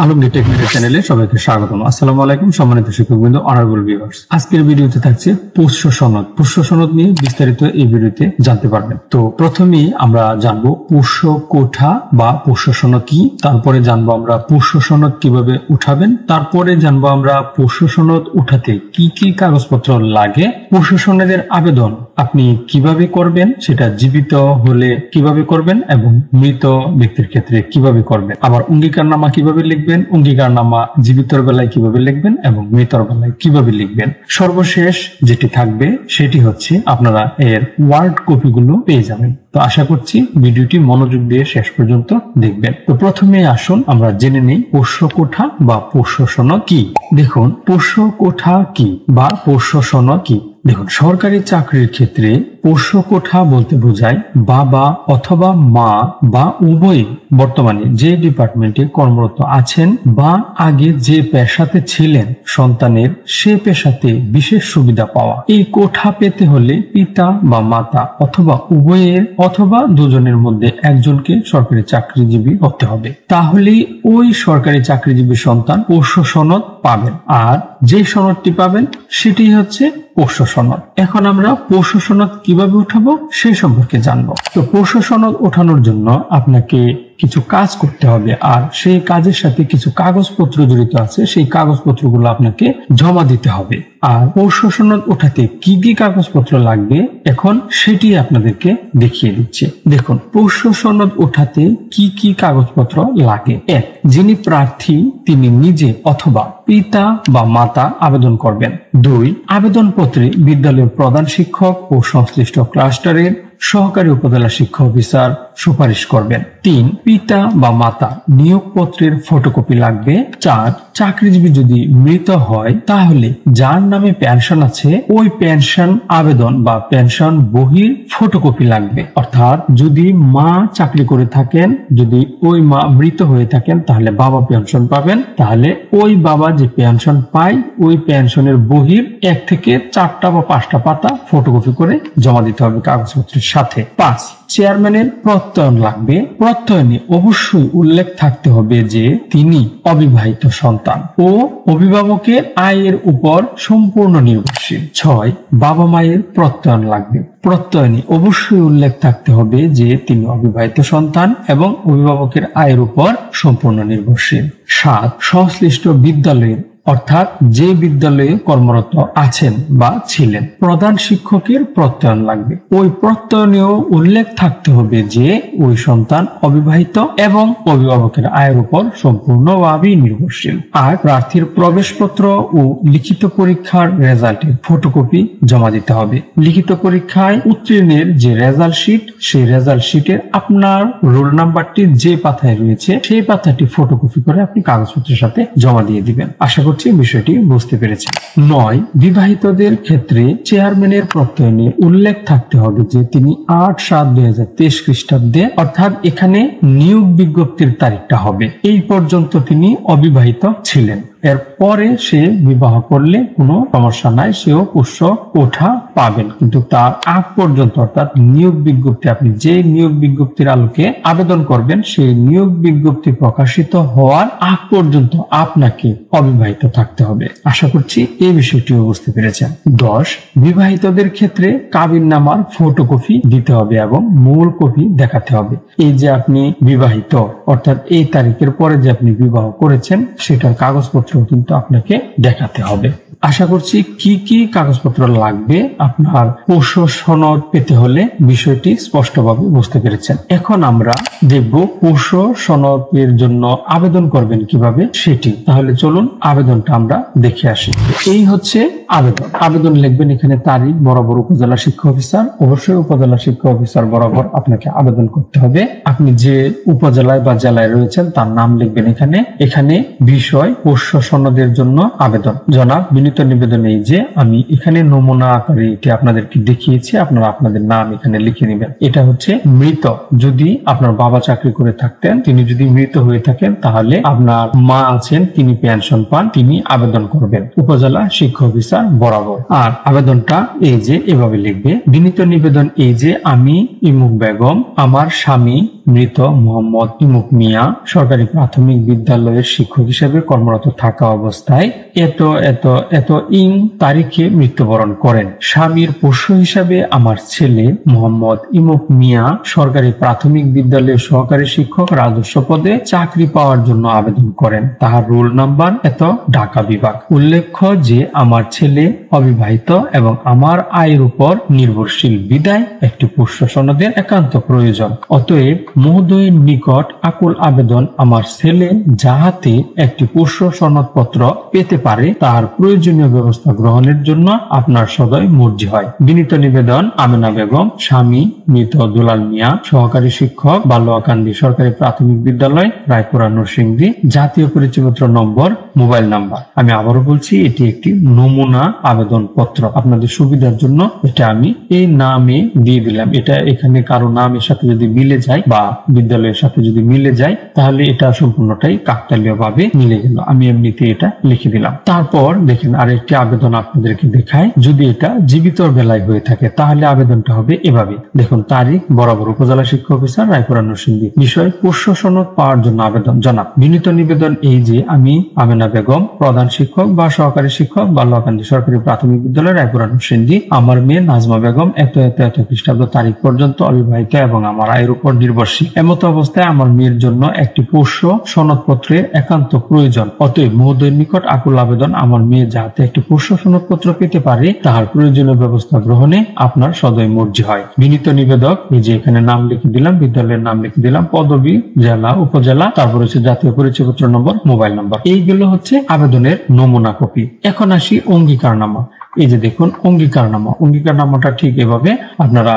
Alamgir technical চ্যানেলে সবাইকে স্বাগতম। আসসালামু আলাইকুম সম্মানিত শিক্ষকবৃন্দ, অনারেবল ভিউয়ার্স। আজকের ভিডিওতে থাকছে পোষ্য সনদ। পোষ্য সনদ নিয়ে বিস্তারিত এই ভিডিওতে জানতে পারবেন। তো প্রথমেই আমরা জানবো পোষ্য কোঠা বা পোষ্য সনদ কি, তারপরে জানবো আমরা পোষ্য সনদ কিভাবে উঠাবেন, তারপরে জানবো আমরা পোষ্য সনদ উঠাতে কি কি কাগজপত্র লাগে, পোষ্য সনদের আবেদন আপনি কিভাবে করবেন, সেটা জীবিত হলে কিভাবে করবেন এবং মৃত ব্যক্তির ক্ষেত্রে কিভাবে করবেন, আবার অঙ্গীকারনামা কিভাবে লিখবেন, অঙ্গীকারনামা জীবিতর বেলায় কিভাবে লিখবেন এবং মৃতর বেলায় কিভাবে লিখবেন। সর্বশেষ যেটি থাকবে সেটি হচ্ছে আপনারা এর ওয়ার্ড কপিগুলো পেয়ে যাবেন। তো আশা করছি ভিডিওটি মনোযোগ দিয়ে শেষ পর্যন্ত দেখবেন। তো প্রথমে আসুন আমরা জেনে নিই পোষ্য কোঠা বা পোষ্য সনদ কি। দেখুন, পোষ্য কোঠা কি বা পোষ্য সনদ কি। দেখুন, সরকারি চাকরির ক্ষেত্রে পোষ্য কোঠা বলতে বোঝায় বাবা অথবা মা বা উভয়ই বর্তমানে যে ডিপার্টমেন্টে কর্মরত আছেন বা আগে যে পেশাতে ছিলেন সন্তানের সে পেশাতে বিশেষ সুবিধা পাওয়া। এই কোঠা পেতে হলে পিতা বা মাতা অথবা উভয়ের অথবা দুজনের মধ্যে একজনকে সরকারি চাকরিজীবী হতে হবে, তাহলেই ওই সরকারি চাকরিজীবী সন্তান পোষ্য সনদ পাবেন। আর যে সনদটি পাবেন সেটি হচ্ছে পোষ্য সনদ। এখন আমরা পোষ্য সনদ কিভাবে উঠাবো সে সম্পর্কে জানবো। তো পোষ্য সনদ ওঠানোর জন্য আপনাকে কিছু কাজ করতে হবে, আর সেই কাজের সাথে কিছু কাগজপত্র জড়িত আছে, সেই কাগজপত্রগুলো আপনাকে জমা দিতে হবে। আর পোষ্য সনদ ওঠাতে কি কি কাগজপত্র লাগবে এখন সেটি আপনাদেরকে দেখিয়ে দিচ্ছি। দেখুন, পোষ্য সনদ ওঠাতে কি কি কাগজপত্র লাগে। এক, যিনি প্রার্থী তিনি নিজে অথবা পিতা বা মাতা আবেদন করবেন। দুই, আবেদনপত্রে বিদ্যালয়ের প্রধান শিক্ষক ও সংশ্লিষ্ট ক্লাস্টারের সহকারী উপজেলা শিক্ষা অফিসার সুপারিশ করবেন। তিন, পিতা বা মাতা নিয়োগপত্রের ফটোকপি লাগবে। চার, চাকরিজীবী যদি মৃত হয় তাহলে যার নামে পেনশন আছে ওই পেনশন আবেদন বা পেনশন বহির ফটোকপি লাগবে। অর্থাৎ যদি মা চাকরি করে থাকেন, যদি ওই মা মৃত হয়ে থাকেন তাহলে বাবা পেনশন পাবেন, তাহলে ওই বাবা যে পেনশন পায় ওই পেনশনের বহির 1 থেকে 4টা বা 5টা পাতা ফটোকপি করে জমা দিতে হবে কাগজপত্রের সাথে। 5, চেয়ারম্যানের প্রত্যয়ন লাগবে। প্রত্যয়নে অবশ্যই উল্লেখ থাকতে হবে যে তিনি অবিবাহিত সন্তান ও অভিভাবকের আয়ের উপর সম্পূর্ণ নির্ভরশীল। 6, বাবা মায়ের প্রত্যয়ন লাগবে। প্রত্যয়নে অবশ্যই উল্লেখ থাকতে হবে যে তিনি অবিবাহিত সন্তান এবং অভিভাবকের আয়ের উপর সম্পূর্ণ নির্ভরশীল। 7, সংশ্লিষ্ট বিদ্যালয়ের অর্থাৎ যে বিদ্যালয়ে কর্মরত আছেন বা ছিলেন প্রধান শিক্ষকের প্রত্যয়ন লাগবে। ওই প্রত্যয়নেও উল্লেখ থাকতে হবে যে ওই সন্তান অবিবাহিত এবং অভিভাবকের আয়ের উপর সম্পূর্ণভাবে নির্ভরশীল। আর প্রার্থীর প্রবেশপত্র ও লিখিত পরীক্ষার রেজাল্টের ফটোকপি জমা দিতে হবে। লিখিত পরীক্ষায় উত্তীর্ণের যে রেজাল্ট শিট, সেই রেজাল্ট শিটের আপনার রোল নাম্বারটি যে পাতায় রয়েছে সেই পাতাটি ফটোকপি করে আপনি কাগজপত্রের সাথে জমা দিয়ে দিবেন। আশা বিষয়টি বুঝতে পেরেছি। 9, বিবাহিতদের ক্ষেত্রে চেয়ারম্যানের প্রত্যয়নে উল্লেখ থাকতে হবে যে তিনি 8/7/2023 খ্রিস্টাব্দে, অর্থাৎ এখানে নিয়োগ বিজ্ঞপ্তির তারিখটা হবে এই পর্যন্ত তিনি অবিবাহিত ছিলেন। এর পরে সে বিবাহ করলে কোনো সমস্যা নাই, সেও পোষ্য কোঠা পাবেন, কিন্তু তার আগ পর্যন্ত অর্থাৎ নিয়োগ বিজ্ঞপ্তি আপনি যে নিয়োগ বিজ্ঞপ্তির আলোকে আবেদন করবেন সেই নিয়োগ বিজ্ঞপ্তি প্রকাশিত হওয়ার আগ পর্যন্ত আপনাকে অবিবাহিত থাকতে হবে। আশা করছি এই বিষয়টিও বুঝতে পেরেছেন। 10, বিবাহিতদের ক্ষেত্রে কাবিননামার ফটোকপি দিতে হবে এবং মূল কপি দেখাতে হবে। এই যে আপনি বিবাহিত অর্থাৎ এই তারিখের পরে যে আপনি বিবাহ করেছেন সেটার কাগজপত্র কিন্তু আপনাকে দেখাতে হবে। আশা করছি কি কি কাগজপত্র লাগবে আপনার পোষ্য সনদ পেতে হলে বিষয়টি স্পষ্টভাবে বুঝতে পেরেছেন। এখন আমরা দেখব পোষ্য সনদের জন্য আবেদন করবেন কিভাবে সেটি। তাহলে চলুন আবেদনটা আমরা দেখে আসি। এই হচ্ছে আবেদন। আবেদন লিখবেন এখানে তারিখ বরাবর উপজেলা শিক্ষা অফিসার, অবশ্যই উপজেলা শিক্ষা অফিসার বরাবর আপনাকে আবেদন করতে হবে। আপনি যে উপজেলায় বা জেলায় রয়েছেন তার নাম লিখবেন এখানে। এখানে বিষয় পোষ্য সনদের জন্য আবেদন। জনাব, বিনীত নিবেদন এই যে আমি এখানে নমুনা আকারে এটি আপনাদেরকে দেখিয়েছি, আপনারা আপনাদের নাম এখানে লিখে নেবেন। এটা হচ্ছে মৃত। যদি আপনার বাবা চাকরি করে থাকতেন, তিনি যদি মৃত হয়ে থাকেন তাহলে আপনার মা আছেন তিনি পেনশন পান, তিনি আবেদন করবেন উপজেলা শিক্ষা অফিসার বরাবর। আর আবেদনটা এই যে এভাবে লিখবে, বিনীত নিবেদন এই যে আমি ইমুক বেগম আমার স্বামী মৃত মোহাম্মদ ইমুক মিয়া সরকারি প্রাথমিক বিদ্যালয়ের শিক্ষক হিসেবে কর্মরত থাকা অবস্থায় এত এত এত ইং তারিখে মৃত্যুবরণ করেন। স্বামীর পোষ্য হিসাবে আমার ছেলে মোহাম্মদ ইমুক মিয়া সরকারি প্রাথমিক বিদ্যালয়ের সহকারী শিক্ষক রাজস্ব পদে চাকরি পাওয়ার জন্য আবেদন করেন। তাহার রোল নাম্বার এত, ঢাকা বিভাগ। উল্লেখ্য যে আমার ছেলে অবিবাহিত এবং আমার আয়ের উপর নির্ভরশীল বিদায় একটি পোষ্য সনদের একান্ত প্রয়োজন। অতএব মহোদয়ের নিকট আকুল আবেদন আমার ছেলে যাহাতে একটি পোষ্য সনদপত্র পেতে পারে তার প্রয়োজনীয় ব্যবস্থা গ্রহণের জন্য আপনার সদয় মর্জি হয়। বিনীত নিবেদন, আমেনা বেগম, স্বামী মৃত দুলাল মিয়া, সহকারী শিক্ষক, বালুয়াকান্দি সরকারি প্রাথমিক বিদ্যালয়, রায়পুরা, নরসিংদী। জাতীয় পরিচয়পত্র নম্বর, মোবাইল নাম্বার। আমি আবারও বলছি, এটি একটি নমুনা আবেদন পত্র। আপনাদের সুবিধার জন্য এটা আমি এই নামে দিয়ে দিলাম। এটা এখানে কারো নামের সাথে যদি মিলে যায় বা বিদ্যালয়ের সাথে যদি মিলে যায় তাহলে এটা সম্পূর্ণটাই কাকতালীয় ভাবে মিলে গেল। আমি এমনিতে এটা লিখে দিলাম। তারপর দেখেন আরেকটি আবেদন আপনাদেরকে দেখায়। যদি এটা জীবিত বেলায় হয়ে থাকে তাহলে আবেদনটা হবে এভাবে। দেখুন, তারিখ বরাবর উপজেলা শিক্ষা অফিসার, রায়পুরা, নরসিংদী। বিষয় পোষ্য সনদ পাওয়ার জন্য আবেদন। জনাব, বিনীত নিবেদন এই যে আমি আমেনা বেগম, প্রধান শিক্ষক বা সহকারী শিক্ষক, বালুয়াকান্দি সরকারি প্রাথমিক বিদ্যালয়, রায়পুরা, নরসিংদী। আমার মেয়ে নাজমা বেগম এত এত এত খ্রিস্টাব্দ তারিখ পর্যন্ত অবিবাহিত এবং আমার আয়ের উপর নির্ভরশীল। এমত অবস্থায় আমার মেয়ের জন্য একটি পোষ্য সনদপত্রের একান্ত প্রয়োজন। অতএব মহোদয়ের নিকট আকুল আবেদন আমার মেয়ে যাতে একটি পোষ্য সনদপত্র পেতে পারে তাহার প্রয়োজনীয় ব্যবস্থা গ্রহণে আপনার সদয় মর্জি হয়। বিনীত নিবেদক, এই যে এখানে নাম লিখে দিলাম, বিদ্যালয়ের নাম লিখে দিলাম, পদবি, জেলা, উপজেলা, তারপর হচ্ছে জাতীয় পরিচয়পত্র নম্বর, মোবাইল নম্বর। এইগুলো হচ্ছে আবেদনের নমুনা কপি। এখন আসি অঙ্গীকারনামা। এই যে দেখুন অঙ্গীকারনামা। অঙ্গীকারনামাটা ঠিক এভাবে আপনারা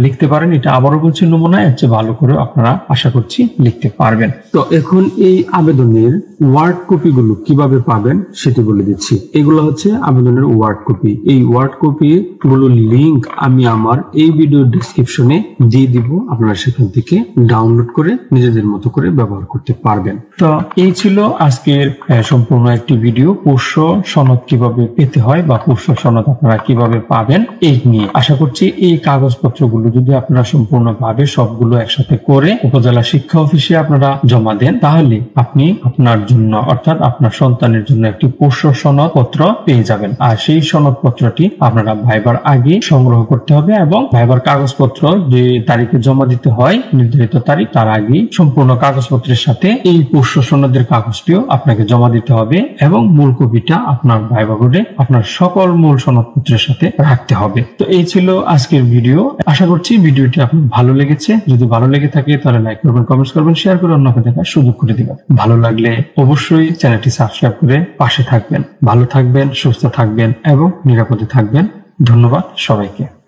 লিখতে পারেন। এটা আবারও বলছি নমুনা, এর চেয়ে ভালো করে আপনারা আশা করছি লিখতে পারবেন। তো এখন এই আবেদনের ওয়ার্ড কপি গুলো কিভাবে পাবেন সেটি বলে দিচ্ছি। এগুলো হচ্ছে আবেদনের ওয়ার্ড কপি। এই ওয়ার্ড কপি গুলোর লিংক আমি আমার এই ভিডিও ডেসক্রিপশনে দিয়ে দিব। আপনারা সেখান থেকে ডাউনলোড করে নিজেদের মতো করে ব্যবহার করতে পারবেন। তো এই ছিল আজকের সম্পূর্ণ একটি ভিডিও। পোষ্য সনদ কিভাবে পেতে হয় বা পোষ্য সনদ আপনারা কিভাবে পাবেন এই নিয়ে। আশা করছি এই কাগজপত্রগুলো যদি আপনারা সম্পূর্ণভাবে সবগুলো একসাথে করে উপজেলা শিক্ষা অফিসে আপনারা জমা দেন তাহলে আপনি আপনার জন্য অর্থাৎ আপনার সন্তানের জন্য একটি পোষ্য সনদপত্র পেয়ে যাবেন। আর সেই সনদপত্রটি আপনারা ভাইবার আগে সংগ্রহ করতে হবে এবং ভাইবার কাগজপত্র যে তারিখে জমা দিতে হয় নির্ধারিত তারিখ তার আগে সম্পূর্ণ কাগজপত্রের সাথে এই পোষ্য সনদের কাগজটিও আপনাকে জমা দিতে হবে এবং মূল কপিটা আপনার ভাইবা বোর্ডে আপনার সকল মূল সনদপত্রের সাথে রাখতে হবে। তো এই ছিল আজকের ভিডিও। আশা করছি ভিডিওটি আপনার ভালো লেগেছে। যদি ভালো লেগে থাকে তাহলে লাইক করবেন, কমেন্টস করবেন, শেয়ার করে অন্যকে দেখার সুযোগ করে দিবেন। ভালো লাগলে অবশ্যই চ্যানেলটি সাবস্ক্রাইব করে পাশে থাকবেন। ভালো থাকবেন, সুস্থ থাকবেন এবং নিরাপদে থাকবেন। ধন্যবাদ সবাইকে।